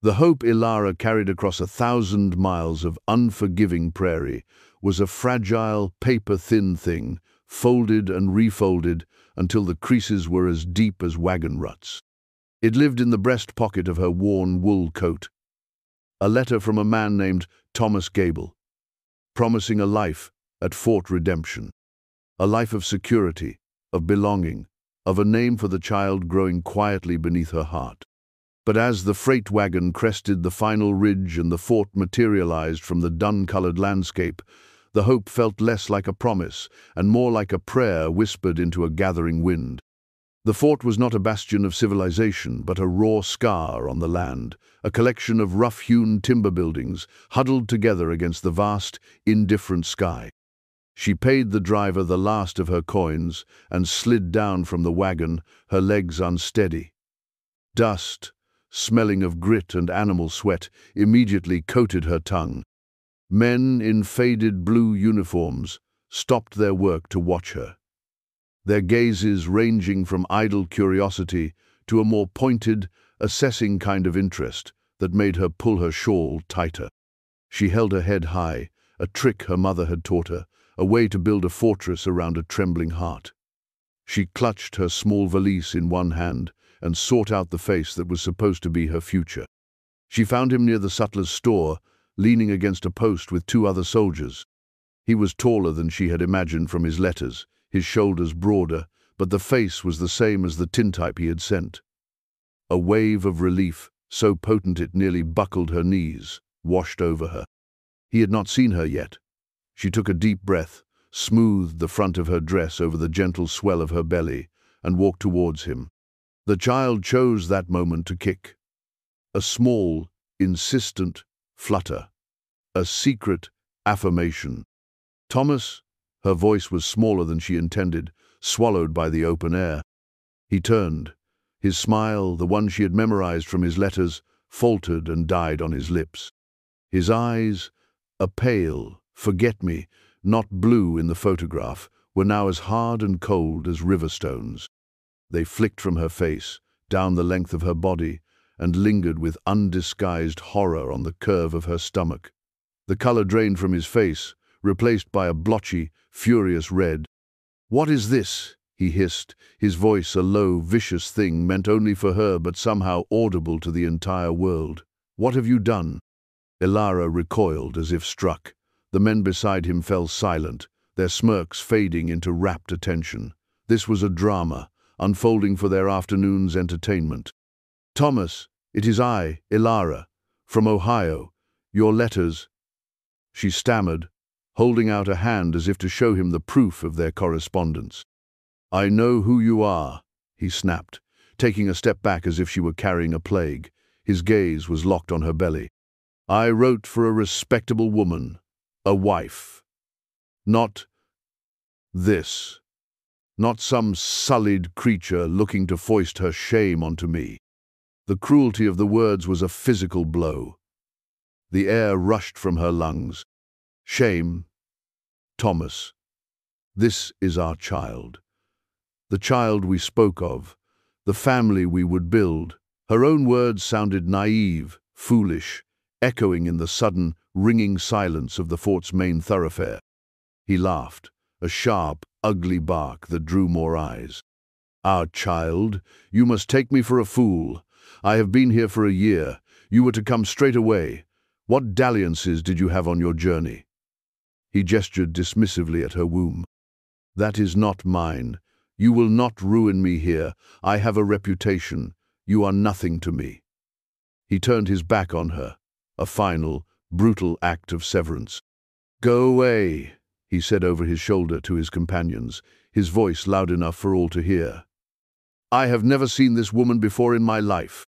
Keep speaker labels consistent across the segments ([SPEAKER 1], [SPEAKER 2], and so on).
[SPEAKER 1] The hope Ilara carried across 1,000 miles of unforgiving prairie was a fragile, paper-thin thing, folded and refolded until the creases were as deep as wagon ruts. It lived in the breast pocket of her worn wool coat. A letter from a man named Thomas Gable, promising a life at Fort Redemption. A life of security, of belonging, of a name for the child growing quietly beneath her heart. But as the freight wagon crested the final ridge and the fort materialized from the dun-colored landscape, the hope felt less like a promise and more like a prayer whispered into a gathering wind. The fort was not a bastion of civilization, but a raw scar on the land, a collection of rough-hewn timber buildings huddled together against the vast, indifferent sky. She paid the driver the last of her coins and slid down from the wagon, her legs unsteady. Dust, smelling of grit and animal sweat, immediately coated her tongue. Men in faded blue uniforms stopped their work to watch her, their gazes ranging from idle curiosity to a more pointed, assessing kind of interest that made her pull her shawl tighter. She held her head high, a trick her mother had taught her, a way to build a fortress around a trembling heart. She clutched her small valise in one hand and sought out the face that was supposed to be her future. She found him near the sutler's store, leaning against a post with 2 other soldiers. He was taller than she had imagined from his letters, his shoulders broader, but the face was the same as the tintype he had sent. A wave of relief, so potent it nearly buckled her knees, washed over her. He had not seen her yet. She took a deep breath, smoothed the front of her dress over the gentle swell of her belly, and walked towards him. The child chose that moment to kick. A small, insistent flutter. A secret affirmation. Thomas, her voice was smaller than she intended, swallowed by the open air. He turned. His smile, the one she had memorized from his letters, faltered and died on his lips. His eyes, a pale, forget-me, not blue in the photograph, were now as hard and cold as river stones. They flicked from her face, down the length of her body, and lingered with undisguised horror on the curve of her stomach. The color drained from his face, replaced by a blotchy, furious red. "What is this?" he hissed, his voice a low, vicious thing meant only for her but somehow audible to the entire world. "What have you done?" Ilara recoiled as if struck. The men beside him fell silent, their smirks fading into rapt attention. This was a drama, unfolding for their afternoon's entertainment. "Thomas, it is I, Ilara, from Ohio. Your letters—" She stammered, holding out a hand as if to show him the proof of their correspondence. "I know who you are," he snapped, taking a step back as if she were carrying a plague. His gaze was locked on her belly. "I wrote for a respectable woman, a wife. Not this. Not some sullied creature looking to foist her shame onto me." The cruelty of the words was a physical blow. The air rushed from her lungs. "Shame? Thomas, this is our child. The child we spoke of, the family we would build." Her own words sounded naive, foolish, echoing in the sudden, ringing silence of the fort's main thoroughfare. He laughed, a sharp, ugly bark that drew more eyes. "Our child? You must take me for a fool. I have been here for a year. You were to come straight away. What dalliances did you have on your journey?" He gestured dismissively at her womb. "That is not mine. You will not ruin me here. I have a reputation. You are nothing to me." He turned his back on her, a final, brutal act of severance. "Go away," he said over his shoulder to his companions, his voice loud enough for all to hear. "I have never seen this woman before in my life."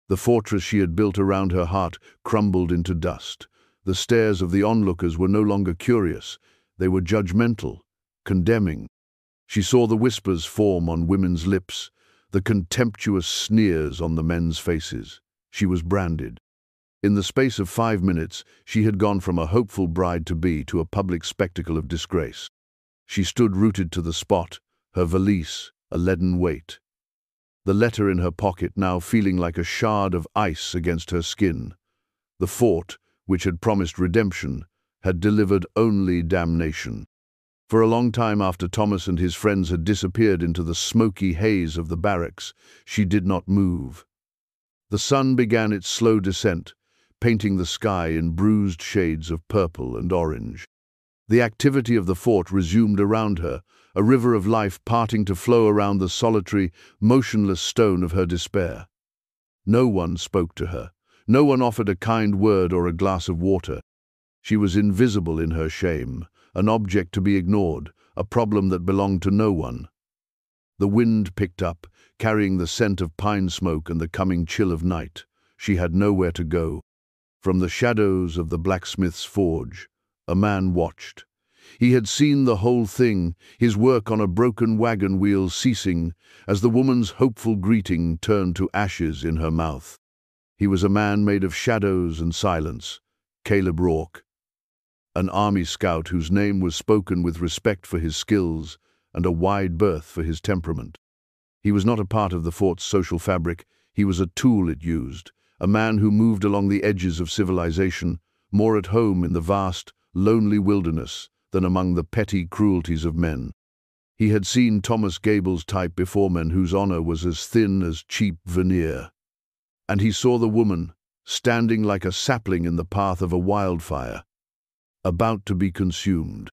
[SPEAKER 1] The fortress she had built around her heart crumbled into dust. The stares of the onlookers were no longer curious. They were judgmental, condemning. She saw the whispers form on women's lips, the contemptuous sneers on the men's faces. She was branded. In the space of 5 minutes, she had gone from a hopeful bride-to-be to a public spectacle of disgrace. She stood rooted to the spot, her valise a leaden weight. the letter in her pocket now feeling like a shard of ice against her skin. The fort, which had promised redemption, had delivered only damnation. For a long time after Thomas and his friends had disappeared into the smoky haze of the barracks, she did not move. The sun began its slow descent, painting the sky in bruised shades of purple and orange. The activity of the fort resumed around her, a river of life parting to flow around the solitary, motionless stone of her despair. No one spoke to her. No one offered a kind word or a glass of water. She was invisible in her shame, an object to be ignored, a problem that belonged to no one. The wind picked up, carrying the scent of pine smoke and the coming chill of night. She had nowhere to go. From the shadows of the blacksmith's forge, a man watched. He had seen the whole thing, his work on a broken wagon wheel ceasing as the woman's hopeful greeting turned to ashes in her mouth. He was a man made of shadows and silence, Caleb Rourke, an army scout whose name was spoken with respect for his skills and a wide berth for his temperament. He was not a part of the fort's social fabric, he was a tool it used, a man who moved along the edges of civilization, more at home in the vast, lonely wilderness than among the petty cruelties of men. He had seen Thomas Gable's type before, men whose honor was as thin as cheap veneer. And he saw the woman, standing like a sapling in the path of a wildfire, about to be consumed.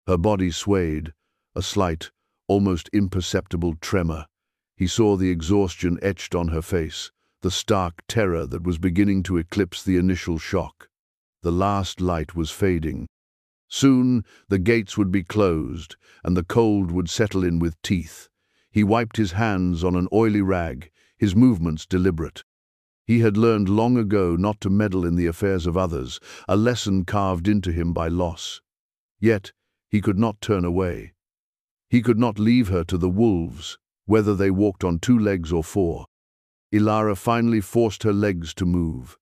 [SPEAKER 1] Her body swayed, a slight, almost imperceptible tremor. He saw the exhaustion etched on her face, the stark terror that was beginning to eclipse the initial shock. The last light was fading. Soon the gates would be closed, and the cold would settle in with teeth. He wiped his hands on an oily rag, his movements deliberate. He had learned long ago not to meddle in the affairs of others, a lesson carved into him by loss. Yet he could not turn away. He could not leave her to the wolves, whether they walked on 2 legs or 4. Ilara finally forced her legs to move.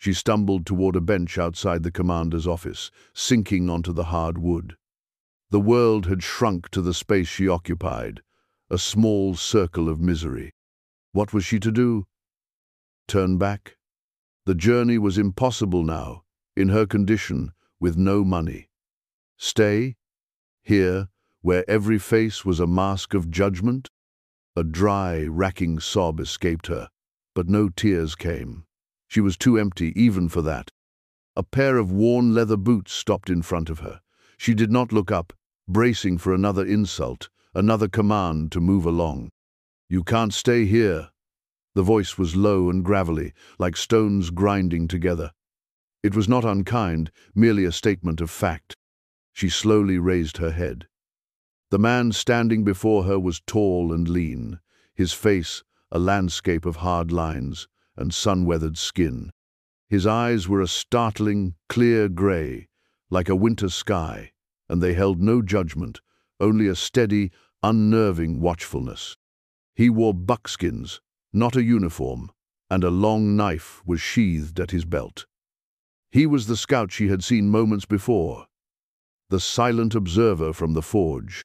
[SPEAKER 1] She stumbled toward a bench outside the commander's office, sinking onto the hard wood. The world had shrunk to the space she occupied, a small circle of misery. What was she to do? Turn back? The journey was impossible now, in her condition, with no money. Stay? Here, where every face was a mask of judgment? A dry, racking sob escaped her, but no tears came. She was too empty even for that. A pair of worn leather boots stopped in front of her. She did not look up, bracing for another insult, another command to move along. "You can't stay here." The voice was low and gravelly, like stones grinding together. It was not unkind, merely a statement of fact. She slowly raised her head. The man standing before her was tall and lean, his face a landscape of hard lines and sun-weathered skin. His eyes were a startling, clear gray, like a winter sky, and they held no judgment, only a steady, unnerving watchfulness. He wore buckskins, not a uniform, and a long knife was sheathed at his belt. He was the scout she had seen moments before, the silent observer from the forge.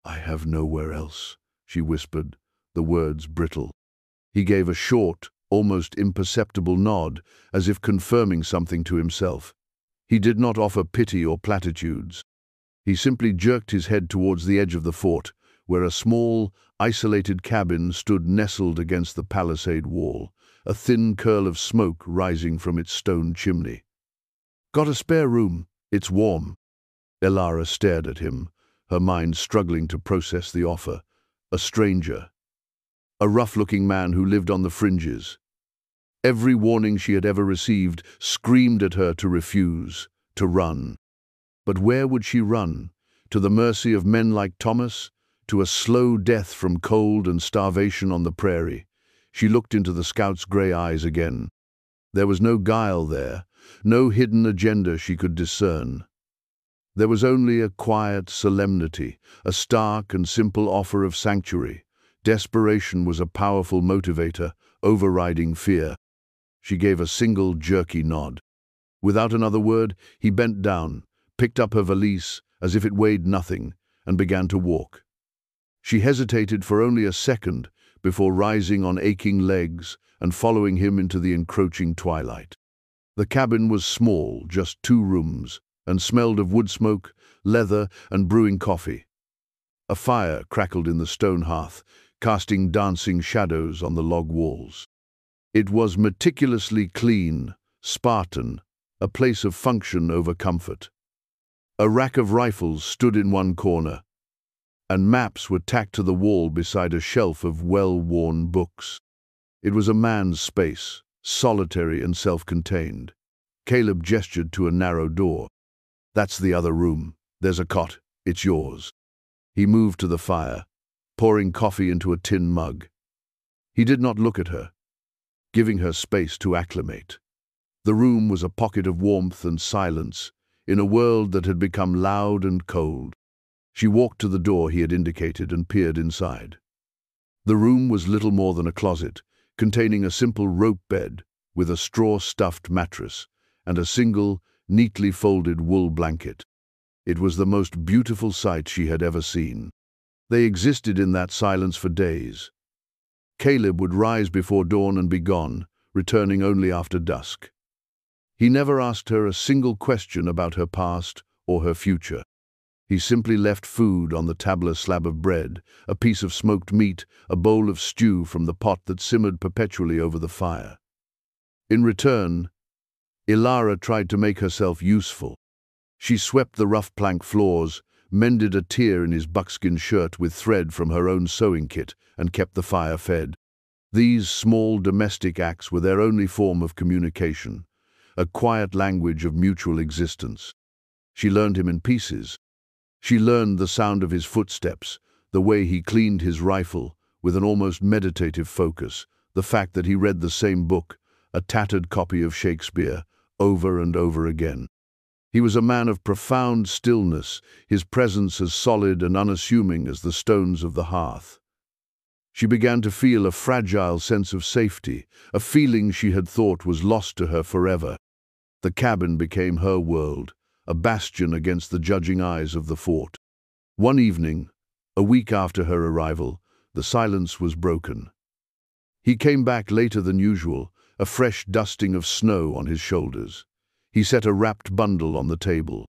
[SPEAKER 1] "I have nowhere else," she whispered, the words brittle. He gave a short, almost imperceptible nod, as if confirming something to himself. He did not offer pity or platitudes. He simply jerked his head towards the edge of the fort, where a small, isolated cabin stood nestled against the palisade wall, a thin curl of smoke rising from its stone chimney. "Got a spare room? It's warm." Ilara stared at him, her mind struggling to process the offer. A stranger. A rough-looking man who lived on the fringes. Every warning she had ever received screamed at her to refuse, to run. But where would she run? To the mercy of men like Thomas? To a slow death from cold and starvation on the prairie? She looked into the scout's gray eyes again. There was no guile there, no hidden agenda she could discern. There was only a quiet solemnity, a stark and simple offer of sanctuary. Desperation was a powerful motivator, overriding fear. She gave a single jerky nod. Without another word, he bent down, picked up her valise as if it weighed nothing, and began to walk. She hesitated for only a second, before rising on aching legs and following him into the encroaching twilight. The cabin was small, just 2 rooms, and smelled of wood smoke, leather, and brewing coffee. A fire crackled in the stone hearth, casting dancing shadows on the log walls. It was meticulously clean, Spartan, a place of function over comfort. A rack of rifles stood in one corner, and maps were tacked to the wall beside a shelf of well-worn books. It was a man's space, solitary and self-contained. Caleb gestured to a narrow door. "That's the other room. There's a cot. It's yours." He moved to the fire, pouring coffee into a tin mug. He did not look at her, giving her space to acclimate. The room was a pocket of warmth and silence in a world that had become loud and cold. She walked to the door he had indicated and peered inside. The room was little more than a closet, containing a simple rope bed with a straw-stuffed mattress and a single, neatly folded wool blanket. It was the most beautiful sight she had ever seen. They existed in that silence for days. Caleb would rise before dawn and be gone, returning only after dusk. He never asked her a single question about her past or her future. He simply left food on the tabla slab of bread, a piece of smoked meat, a bowl of stew from the pot that simmered perpetually over the fire. In return, Ilara tried to make herself useful. She swept the rough plank floors, mended a tear in his buckskin shirt with thread from her own sewing kit, and kept the fire fed. These small domestic acts were their only form of communication, a quiet language of mutual existence. She learned him in pieces. She learned the sound of his footsteps, the way he cleaned his rifle with an almost meditative focus, the fact that he read the same book, a tattered copy of Shakespeare, over and over again. He was a man of profound stillness, his presence as solid and unassuming as the stones of the hearth. She began to feel a fragile sense of safety, a feeling she had thought was lost to her forever. The cabin became her world, a bastion against the judging eyes of the fort. One evening, a week after her arrival, the silence was broken. He came back later than usual, a fresh dusting of snow on his shoulders. He set a wrapped bundle on the table.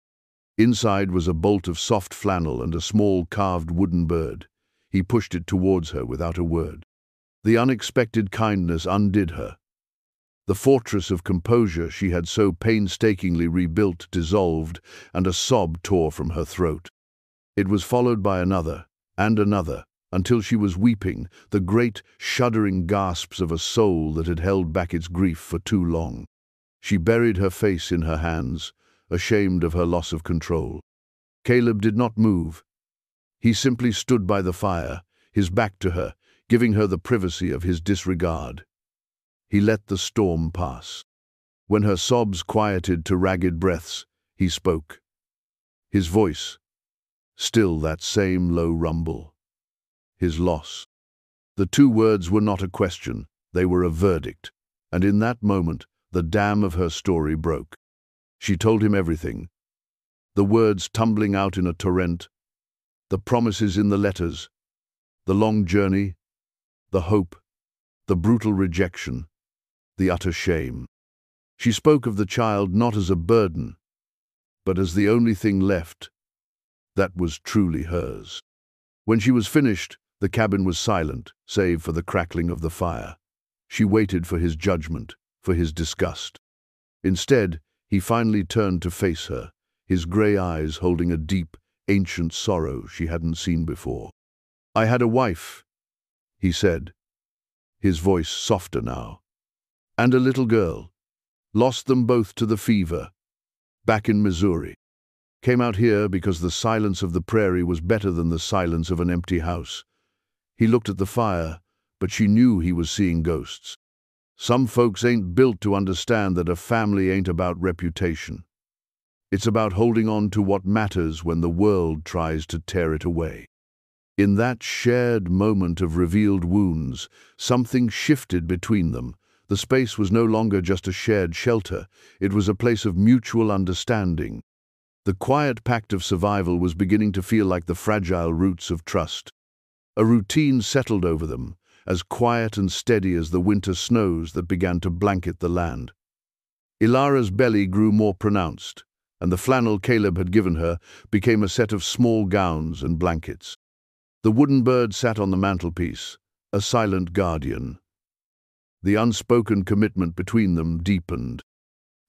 [SPEAKER 1] Inside was a bolt of soft flannel and a small carved wooden bird. He pushed it towards her without a word. The unexpected kindness undid her. The fortress of composure she had so painstakingly rebuilt dissolved, and a sob tore from her throat. It was followed by another, and another, until she was weeping, the great, shuddering gasps of a soul that had held back its grief for too long. She buried her face in her hands, ashamed of her loss of control. Caleb did not move. He simply stood by the fire, his back to her, giving her the privacy of his disregard. He let the storm pass. When her sobs quieted to ragged breaths, he spoke. His voice, still that same low rumble. His loss. The 2 words were not a question, they were a verdict, and in that moment, the dam of her story broke. She told him everything. The words tumbling out in a torrent, the promises in the letters, the long journey, the hope, the brutal rejection, the utter shame. She spoke of the child not as a burden, but as the only thing left that was truly hers. When she was finished, the cabin was silent, save for the crackling of the fire. She waited for his judgment, for his disgust. Instead, he finally turned to face her, his grey eyes holding a deep, ancient sorrow she hadn't seen before. "I had a wife," he said, his voice softer now, "and a little girl. Lost them both to the fever, back in Missouri. Came out here because the silence of the prairie was better than the silence of an empty house." He looked at the fire, but she knew he was seeing ghosts. Some folks ain't built to understand that a family ain't about reputation. It's about holding on to what matters when the world tries to tear it away. In that shared moment of revealed wounds, something shifted between them. The space was no longer just a shared shelter, it was a place of mutual understanding. The quiet pact of survival was beginning to feel like the fragile roots of trust. A routine settled over them, as quiet and steady as the winter snows that began to blanket the land. Ilara's belly grew more pronounced, and the flannel Caleb had given her became a set of small gowns and blankets. The wooden bird sat on the mantelpiece, a silent guardian. The unspoken commitment between them deepened.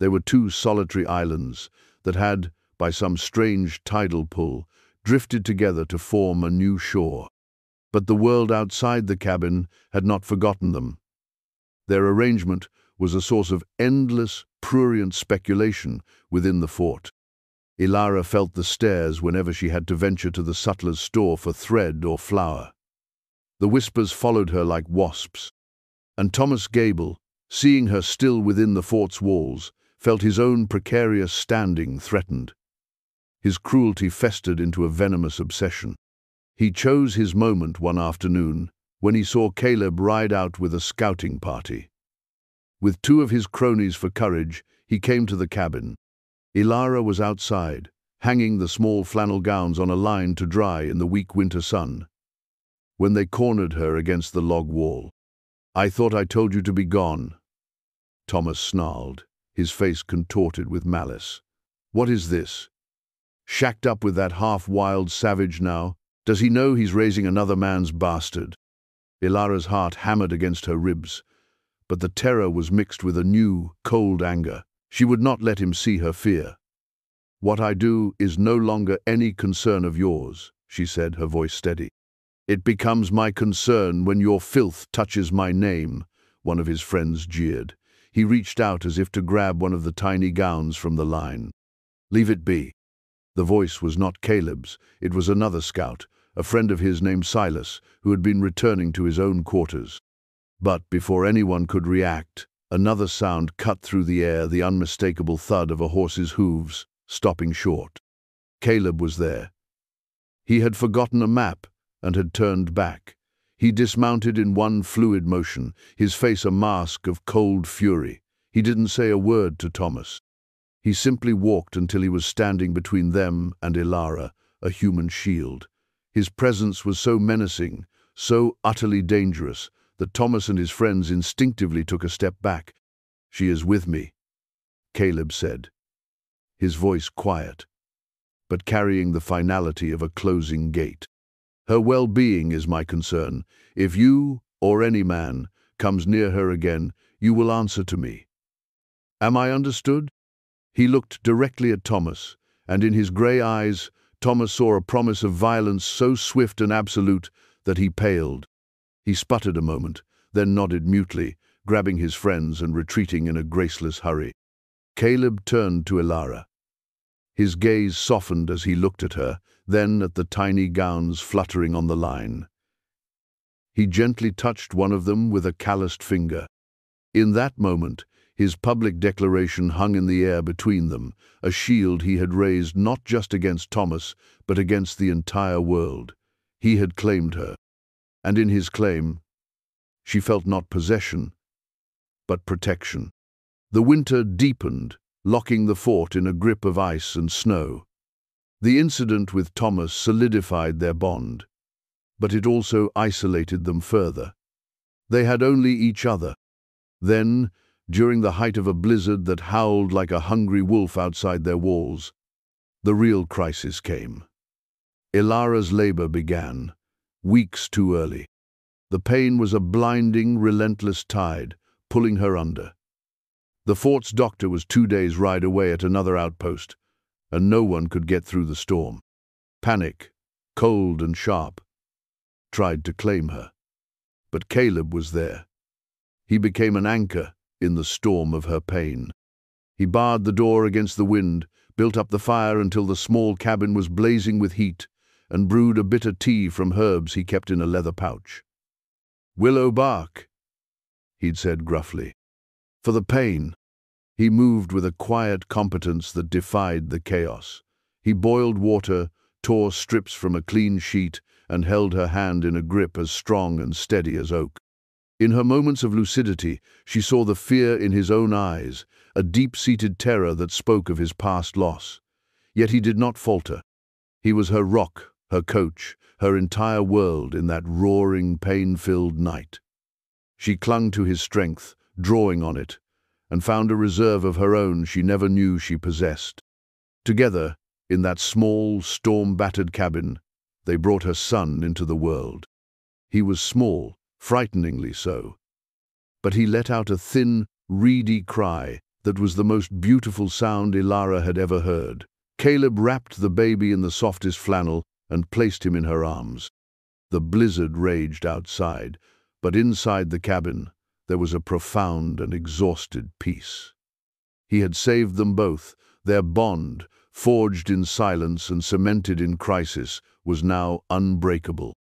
[SPEAKER 1] They were two solitary islands that had, by some strange tidal pull, drifted together to form a new shore. But the world outside the cabin had not forgotten them. Their arrangement was a source of endless, prurient speculation within the fort. Ilara felt the stares whenever she had to venture to the sutler's store for thread or flour. The whispers followed her like wasps, and Thomas Gable, seeing her still within the fort's walls, felt his own precarious standing threatened. His cruelty festered into a venomous obsession. He chose his moment one afternoon when he saw Caleb ride out with a scouting party. With two of his cronies for courage, he came to the cabin. Ilara was outside, hanging the small flannel gowns on a line to dry in the weak winter sun. When they cornered her against the log wall, "I thought I told you to be gone." Thomas snarled, his face contorted with malice. "What is this? Shacked up with that half-wild savage now? Does he know he's raising another man's bastard?" Ilara's heart hammered against her ribs, but the terror was mixed with a new, cold anger. She would not let him see her fear. "What I do is no longer any concern of yours," she said, her voice steady. "It becomes my concern when your filth touches my name," one of his friends jeered. He reached out as if to grab one of the tiny gowns from the line. "Leave it be." The voice was not Caleb's, it was another scout, a friend of his named Silas, who had been returning to his own quarters. But before anyone could react, another sound cut through the air, the unmistakable thud of a horse's hooves, stopping short. Caleb was there. He had forgotten a map and had turned back. He dismounted in one fluid motion, his face a mask of cold fury. He didn't say a word to Thomas. He simply walked until he was standing between them and Ilara, a human shield. His presence was so menacing, so utterly dangerous, that Thomas and his friends instinctively took a step back. "She is with me," Caleb said, his voice quiet, but carrying the finality of a closing gate. "Her well-being is my concern. If you, or any man, comes near her again, you will answer to me. Am I understood?" He looked directly at Thomas, and in his grey eyes, Thomas saw a promise of violence so swift and absolute that he paled. He sputtered a moment, then nodded mutely, grabbing his friends and retreating in a graceless hurry. Caleb turned to Ilara. His gaze softened as he looked at her, then at the tiny gowns fluttering on the line. He gently touched one of them with a calloused finger. In that moment, his public declaration hung in the air between them, a shield he had raised not just against Thomas, but against the entire world. He had claimed her, and in his claim, she felt not possession, but protection. The winter deepened, locking the fort in a grip of ice and snow. The incident with Thomas solidified their bond, but it also isolated them further. They had only each other. Then, during the height of a blizzard that howled like a hungry wolf outside their walls, the real crisis came. Ilara's labor began, weeks too early. The pain was a blinding, relentless tide, pulling her under. The fort's doctor was 2 days' ride away at another outpost, and no one could get through the storm. Panic, cold and sharp, tried to claim her. But Caleb was there. He became an anchor in the storm of her pain. He barred the door against the wind, built up the fire until the small cabin was blazing with heat, and brewed a bitter tea from herbs he kept in a leather pouch. "Willow bark," he'd said gruffly. "For the pain." He moved with a quiet competence that defied the chaos. He boiled water, tore strips from a clean sheet, and held her hand in a grip as strong and steady as oak. In her moments of lucidity, she saw the fear in his own eyes, a deep-seated terror that spoke of his past loss. Yet he did not falter. He was her rock, her coach, her entire world in that roaring, pain-filled night. She clung to his strength, drawing on it, and found a reserve of her own she never knew she possessed. Together, in that small, storm-battered cabin, they brought her son into the world. He was small, frighteningly so, but he let out a thin, reedy cry that was the most beautiful sound Ilara had ever heard. Caleb wrapped the baby in the softest flannel and placed him in her arms. The blizzard raged outside, but inside the cabin there was a profound and exhausted peace. He had saved them both. Their bond, forged in silence and cemented in crisis, was now unbreakable.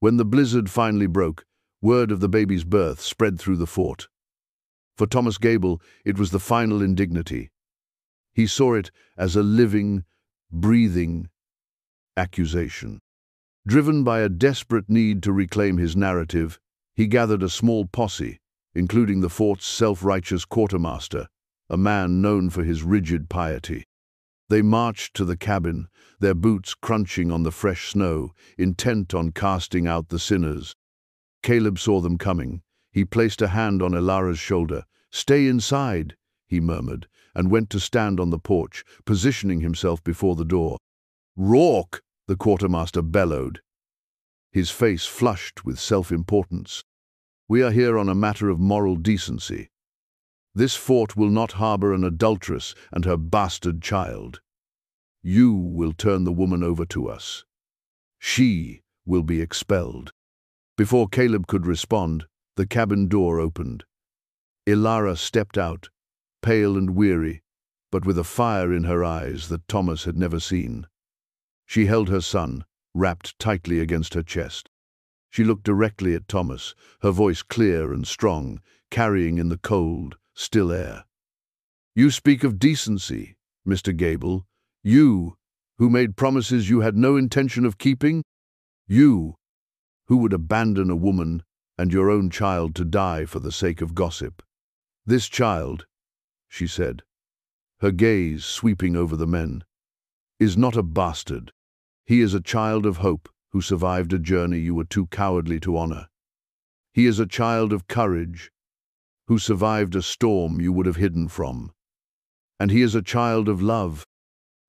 [SPEAKER 1] When the blizzard finally broke, word of the baby's birth spread through the fort. For Thomas Gable, it was the final indignity. He saw it as a living, breathing accusation. Driven by a desperate need to reclaim his narrative, he gathered a small posse, including the fort's self-righteous quartermaster, a man known for his rigid piety. They marched to the cabin, their boots crunching on the fresh snow, intent on casting out the sinners. Caleb saw them coming. He placed a hand on Ilara's shoulder. "Stay inside," he murmured, and went to stand on the porch, positioning himself before the door. "Rourke!" the quartermaster bellowed, his face flushed with self-importance. "We are here on a matter of moral decency. This fort will not harbor an adulteress and her bastard child. You will turn the woman over to us. She will be expelled." Before Caleb could respond, the cabin door opened. Ilara stepped out, pale and weary, but with a fire in her eyes that Thomas had never seen. She held her son, wrapped tightly against her chest. She looked directly at Thomas, her voice clear and strong, carrying in the cold, still air. "You speak of decency, Mr. Gable. You, who made promises you had no intention of keeping? You, who would abandon a woman and your own child to die for the sake of gossip. This child," she said, her gaze sweeping over the men, "is not a bastard. He is a child of hope who survived a journey you were too cowardly to honor. He is a child of courage who survived a storm you would have hidden from. And he is a child of love,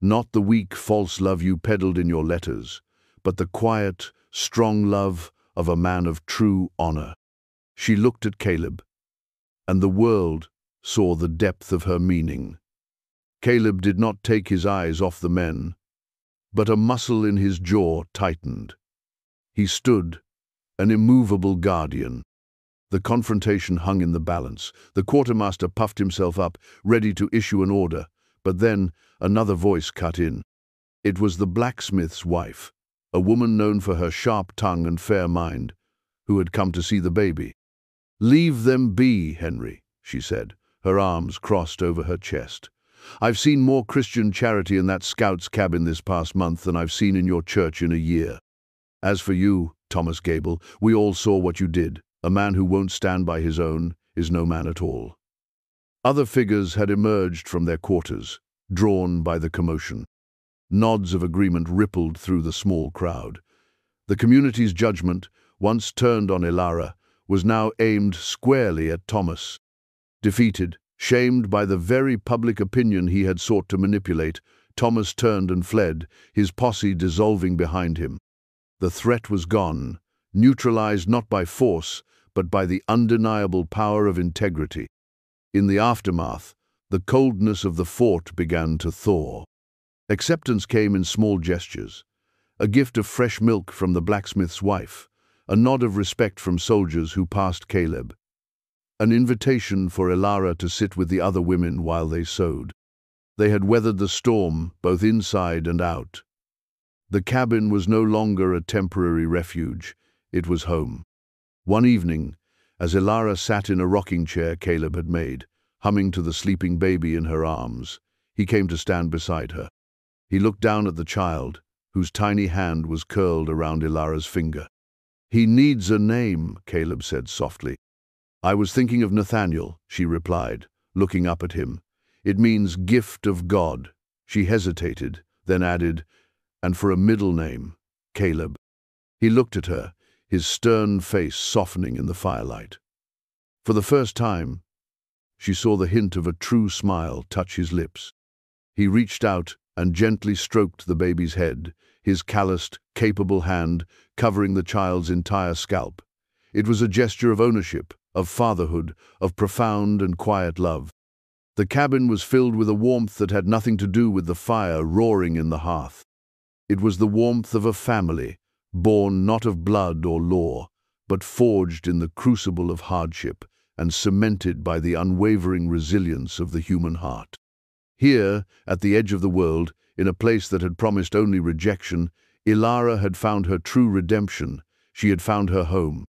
[SPEAKER 1] not the weak, false love you peddled in your letters, but the quiet, strong love of a man of true honor." She looked at Caleb, and the world saw the depth of her meaning. Caleb did not take his eyes off the men, but a muscle in his jaw tightened. He stood, an immovable guardian. The confrontation hung in the balance. The quartermaster puffed himself up, ready to issue an order, but then another voice cut in. It was the blacksmith's wife, a woman known for her sharp tongue and fair mind, who had come to see the baby. "Leave them be, Henry," she said, her arms crossed over her chest. "I've seen more Christian charity in that scout's cabin this past month than I've seen in your church in a year. As for you, Thomas Gable, we all saw what you did. A man who won't stand by his own is no man at all." Other figures had emerged from their quarters, drawn by the commotion. Nods of agreement rippled through the small crowd. The community's judgment, once turned on Ilara, was now aimed squarely at Thomas. Defeated, shamed by the very public opinion he had sought to manipulate, Thomas turned and fled, his posse dissolving behind him. The threat was gone, neutralized not by force, but by the undeniable power of integrity. In the aftermath, the coldness of the fort began to thaw. Acceptance came in small gestures. A gift of fresh milk from the blacksmith's wife, a nod of respect from soldiers who passed Caleb, an invitation for Ilara to sit with the other women while they sewed. They had weathered the storm, both inside and out. The cabin was no longer a temporary refuge, it was home. One evening, as Ilara sat in a rocking chair Caleb had made, humming to the sleeping baby in her arms, he came to stand beside her. He looked down at the child, whose tiny hand was curled around Ilara's finger. "He needs a name," Caleb said softly. "I was thinking of Nathaniel," she replied, looking up at him. "It means gift of God." She hesitated, then added, "And for a middle name, Caleb." He looked at her, his stern face softening in the firelight. For the first time, she saw the hint of a true smile touch his lips. He reached out and gently stroked the baby's head, his calloused, capable hand covering the child's entire scalp. It was a gesture of ownership, of fatherhood, of profound and quiet love. The cabin was filled with a warmth that had nothing to do with the fire roaring in the hearth. It was the warmth of a family, born not of blood or law, but forged in the crucible of hardship and cemented by the unwavering resilience of the human heart. Here, at the edge of the world, in a place that had promised only rejection, Ilara had found her true redemption. She had found her home.